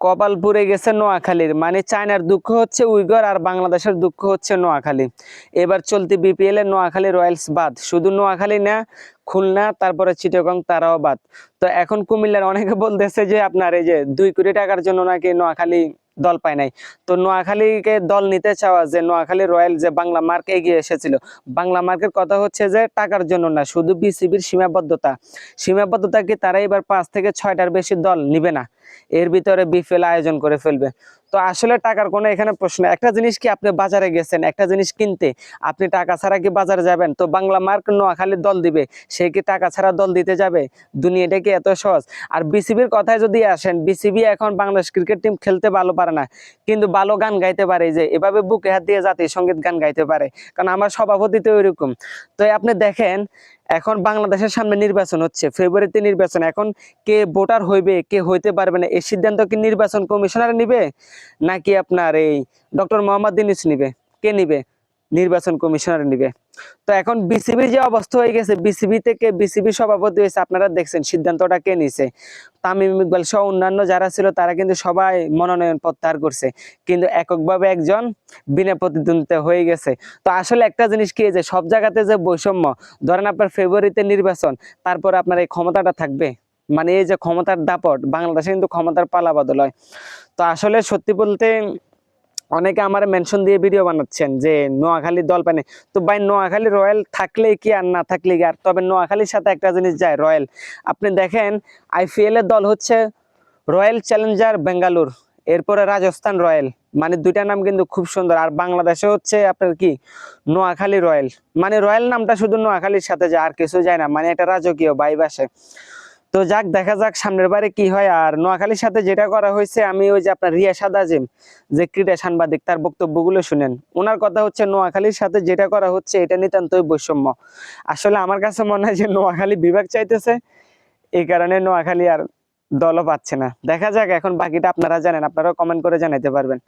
কপাল পুড়ে গেছে নোয়াখালীর, মানে চায়নার দুঃখ হচ্ছে উইগর আর বাংলাদেশের দুঃখ হচ্ছে নোয়াখালী। এবার চলতি বিপিএল এর নোয়াখালী রয়্যালস বাদ, শুধু নোয়াখালী না, খুলনা তারপরে চিটাগং তারাও বাদ। তো এখন কুমিল্লার অনেকে বলতেছে যে আপনার এই যে 2 কোটি টাকার জন্য নাকি নোয়াখালী দল পায় নাই। তো নোয়াখালীকে দল নিতে চাওয়া, যে নোয়াখালী রয়্যাল যে বাংলা মার্ক এগিয়ে এসেছিল, বাংলা মার্কের কথা হচ্ছে যে টাকার জন্য না, শুধু বিসিবির সীমাবদ্ধতা কি তারা এবার 5 থেকে 6টার বেশি দল নিবে না, এর ভিতরে বিপিএল আয়োজন করে ফেলবে। তো আসলে টাকার কোনো এখানে প্রশ্ন, একটা জিনিস কি আপনি বাজারে গেছেন একটা জিনিস কিনতে, আপনি টাকা ছাড়া কি বাজারে যাবেন? তো বাংলা মার্ক নোয়াখালী দল দিবে, সে কি টাকা ছাড়া দল দিতে যাবে? দুনিয়াটা কি এত সহজ? আর বিসিবির কথায় যদি আসেন, বিসিবি এখন বাংলাদেশ ক্রিকেট টিম খেলতে ভালো পারে না, কিন্তু ভালো গান গাইতে পারে, যে এভাবে বুকে হাত দিয়ে জাতীয় সঙ্গীত গান গাইতে পারে, কারণ আমার সভাপতি তো ওইরকম। তো আপনি দেখেন, এখন বাংলাদেশের সামনে নির্বাচন হচ্ছে, ফেব্রুয়ারিতে নির্বাচন, এখন কে ভোটার হইবে কে হইতে পারবে না এই সিদ্ধান্ত কি নির্বাচন কমিশনার নিবে, নাকি আপনার এই ডক্টর মোহাম্মদ ইউনূস নিবে? কে নিবে? নির্বাচন কমিশনার নিবে। তো এখন বিসিবির যে অবস্থা হয়ে গেছে, বিসিবি থেকে বিসিবি সভাপতি হয়েছে, আপনারা দেখছেন সিদ্ধান্তটা কে নিছে, তামিম ইকবাল সহ অন্যান্য যারা ছিল তারা কিন্তু সবাই মনোনয়ন প্রত্যাহার করছে, কিন্তু এককভাবে একজন বিনা প্রতিদ্বন্দ্বিতা হয়ে গেছে। তো আসলে একটা জিনিস কি, যে সব জায়গাতে যে বৈষম্য, ধরেন আপনার ফেব্রুয়ারিতে নির্বাচন, তারপরে আপনার এই ক্ষমতাটা থাকবে, মানে এই যে ক্ষমতার দাপট, বাংলাদেশে কিন্তু ক্ষমতার পালা বদল হয়। তো আসলে সত্যি বলতে অনেকে আমার মেনশন দিয়ে ভিডিও বানাচ্ছেন যে নোয়াখালী দল পায়। তো ভাই, নোয়াখালী রয়্যাল থাকলে কি আর না থাকলে কি আর, তবে নোয়াখালীর সাথে একটা জিনিস যায়, রয়্যাল। আপনি দেখেন আইপিএল এর দল হচ্ছে রয়্যাল চ্যালেঞ্জার বেঙ্গালুর, এরপরে রাজস্থান রয়্যাল, মানে দুইটা নাম কিন্তু খুব সুন্দর। আর বাংলাদেশে হচ্ছে আপনার কি নোয়াখালী রয়্যাল, মানে রয়্যাল নামটা শুধু নোয়াখালীর সাথে যায়, আর কিছু যায় না, মানে একটা রাজকীয় ভাইব আসে। তো যাক, দেখা যাক সামনের বারে কি হয়। আর নোয়াখালীর সাথে যেটা করা হয়েছে, আমি ওই যে আপনার রিয়াসাদ আজিম, যে ক্রীড়া সাংবাদিক, তার বক্তব্যগুলো শুনেন, ওনার কথা হচ্ছে নোয়াখালীর সাথে যেটা করা হচ্ছে এটা নিতান্তই বৈষম্য। আসলে আমার কাছে মনে হয় যে নোয়াখালী বিভাগ চাইতেছে, এই কারণে নোয়াখালী আর দলও পাচ্ছে না। দেখা যাক, এখন বাকিটা আপনারা জানেন, আপনারাও কমেন্ট করে জানাতে পারবেন।